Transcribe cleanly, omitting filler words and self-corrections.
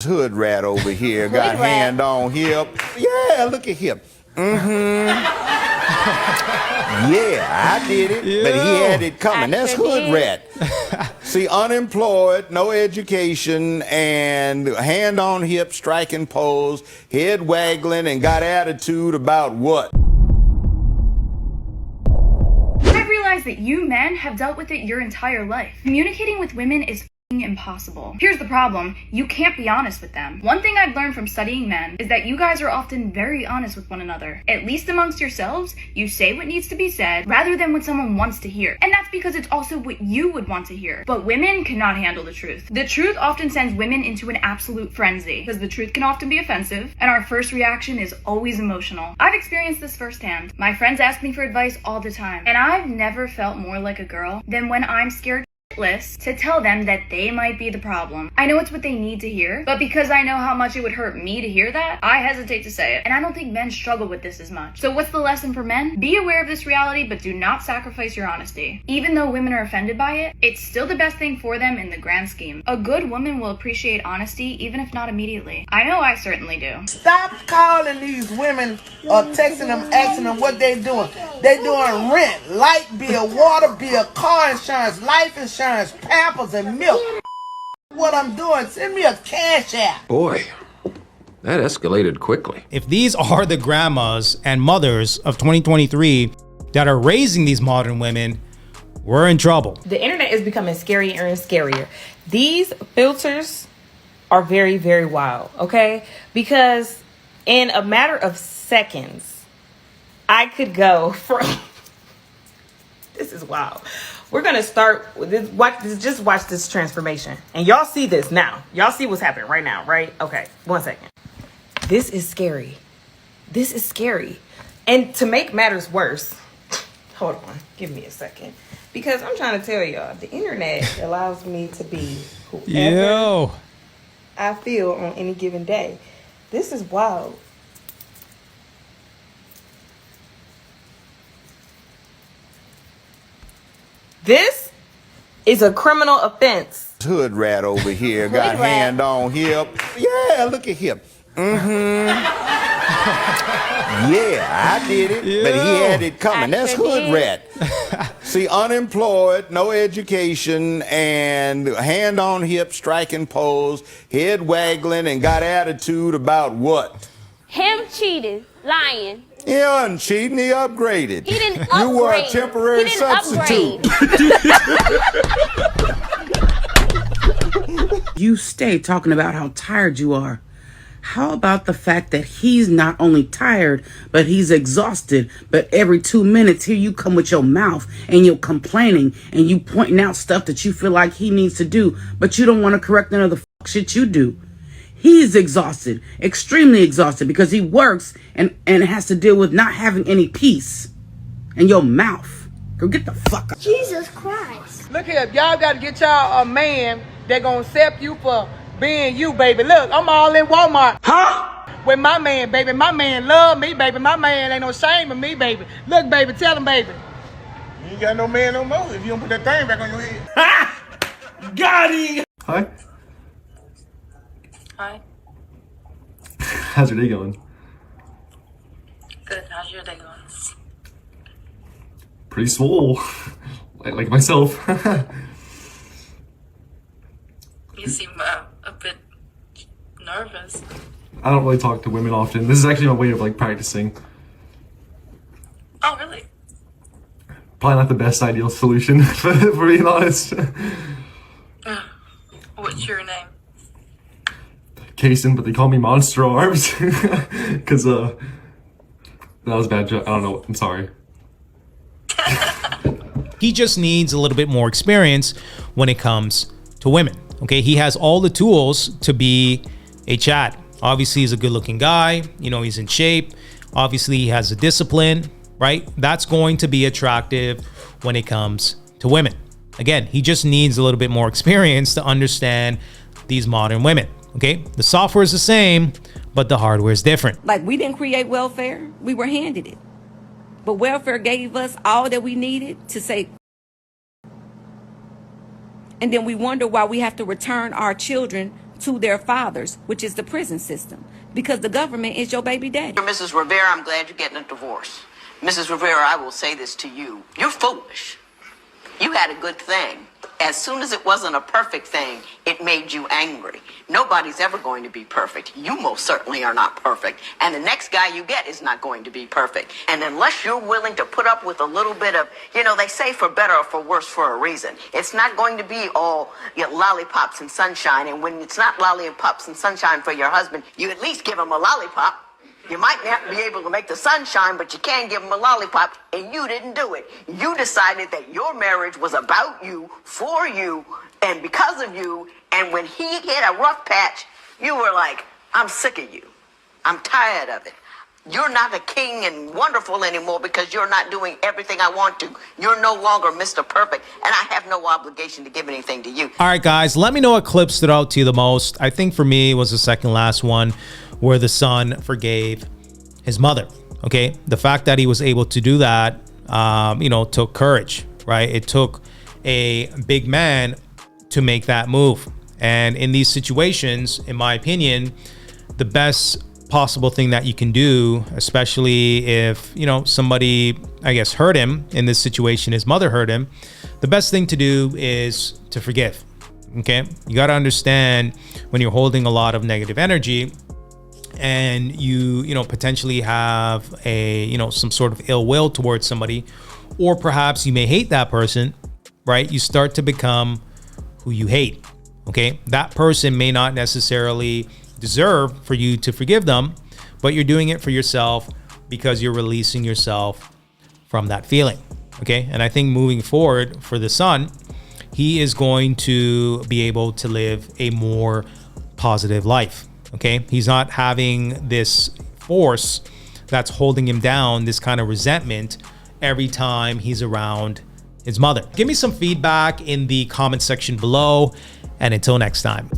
Hood rat over here got hand on hip. Yeah, look at him. Yeah, I did it, but he had it coming. That's hood rat. See, unemployed, no education, and hand on hip, striking pose, head waggling, and got attitude about what? I've realized that you men have dealt with it your entire life. Communicating with women is impossible. Here's the problem. You can't be honest with them. One thing I've learned from studying men is that you guys are often very honest with one another. At least amongst yourselves, you say what needs to be said rather than what someone wants to hear. And that's because it's also what you would want to hear. But women cannot handle the truth. The truth often sends women into an absolute frenzy because the truth can often be offensive and our first reaction is always emotional. I've experienced this firsthand. My friends ask me for advice all the time, and I've never felt more like a girl than when I'm scared to tell them that they might be the problem. I know it's what they need to hear, but because I know how much it would hurt me to hear that, I hesitate to say it. And I don't think men struggle with this as much. So what's the lesson for men? Be aware of this reality, but do not sacrifice your honesty. Even though women are offended by it, it's still the best thing for them in the grand scheme. A good woman will appreciate honesty, even if not immediately. I know I certainly do. Stop calling these women or texting them, asking them what they doing. They doing rent, light bill, water bill, car insurance, life insurance, Pampers and milk. What I'm doing, send me a cash app. Boy, that escalated quickly. If these are the grandmas and mothers of 2023 that are raising these modern women, we're in trouble. The internet is becoming scarier and scarier. These filters are very, very wild, okay? Because in a matter of seconds, I could go from... This is wild. We're going to start with this. Just watch this transformation. And y'all see this now. Y'all see what's happening right now, right? Okay, 1 second. This is scary. This is scary. And to make matters worse, hold on, give me a second. Because I'm trying to tell y'all, the internet allows me to be whoever I feel on any given day. This is wild. This is a criminal offense. Hood rat over here got hand on hip. Yeah, look at him. Yeah, I did it, but he had it coming. That's hood rat. See, unemployed, no education, and hand on hip, striking pose, head waggling, and got attitude about what? Him cheated, lying. He wasn't cheating, he upgraded. He didn't upgrade. You were a temporary substitute. You stay talking about how tired you are. How about the fact that he's not only tired, but he's exhausted. But every 2 minutes, here you come with your mouth and you're complaining and you pointing out stuff that you feel like he needs to do, but you don't want to correct none of the shit you do. He's exhausted, extremely exhausted, because he works and has to deal with not having any peace. And your mouth. Go get the fuck out. Jesus Christ. Look here, y'all got to get y'all a man that gonna accept you for being you, baby. Look, I'm all in Walmart. Huh? With my man, baby. My man love me, baby. My man ain't no shame of me, baby. Look, baby, tell him, baby. You ain't got no man no more if you don't put that thing back on your head. Ha! Got him! Hi. Hi. How's your day going? Good. How's your day going? Pretty swole. like myself. You seem a bit nervous. I don't really talk to women often. This is actually my way of like practicing. Oh, really? Probably not the best ideal solution, for being honest. What's your name? Kason, but they call me Monster Arms. Because, that was a bad joke. I don't know. I'm sorry. He just needs a little bit more experience when it comes to women. Okay, he has all the tools to be a Chad. Obviously, he's a good-looking guy. You know, he's in shape. Obviously, he has a discipline, right? That's going to be attractive when it comes to women. Again, he just needs a little bit more experience to understand these modern women. Okay, the software is the same, but the hardware is different. Like, we didn't create welfare, we were handed it. But welfare gave us all that we needed to say. And then we wonder why we have to return our children to their fathers, which is the prison system, because the government is your baby daddy. Mrs. Rivera, I'm glad you're getting a divorce. Mrs. Rivera, I will say this to you. You're foolish. You had a good thing. As soon as it wasn't a perfect thing, it made you angry. Nobody's ever going to be perfect. You most certainly are not perfect. And the next guy you get is not going to be perfect. And unless you're willing to put up with a little bit of, they say for better or for worse for a reason. It's not going to be all lollipops and sunshine. And when it's not lollipops and sunshine for your husband, you at least give him a lollipop. You might not be able to make the sun shine, but you can give him a lollipop, and you didn't do it. You decided that your marriage was about you, for you, and because of you, and when he hit a rough patch, you were like, I'm sick of you. I'm tired of it. You're not a king and wonderful anymore because you're not doing everything I want to. You're no longer Mr. Perfect, and I have no obligation to give anything to you. All right, guys, let me know what clip stood out to you the most. I think for me, it was the second last one, where the son forgave his mother. Okay, the fact that he was able to do that, took courage, right? It took a big man to make that move. And in these situations, in my opinion, the best possible thing that you can do, especially if somebody, I guess, hurt him in this situation, his mother hurt him, the best thing to do is to forgive. Okay, you got to understand, when you're holding a lot of negative energy and you potentially have a some sort of ill will towards somebody, or perhaps you may hate that person, right? You start to become who you hate. Okay, that person may not necessarily deserve for you to forgive them, but you're doing it for yourself because you're releasing yourself from that feeling. Okay, and I think moving forward for the son, he is going to be able to live a more positive life. Okay, he's not having this force that's holding him down, this kind of resentment every time he's around his mother. Give me some feedback in the comment section below, and until next time.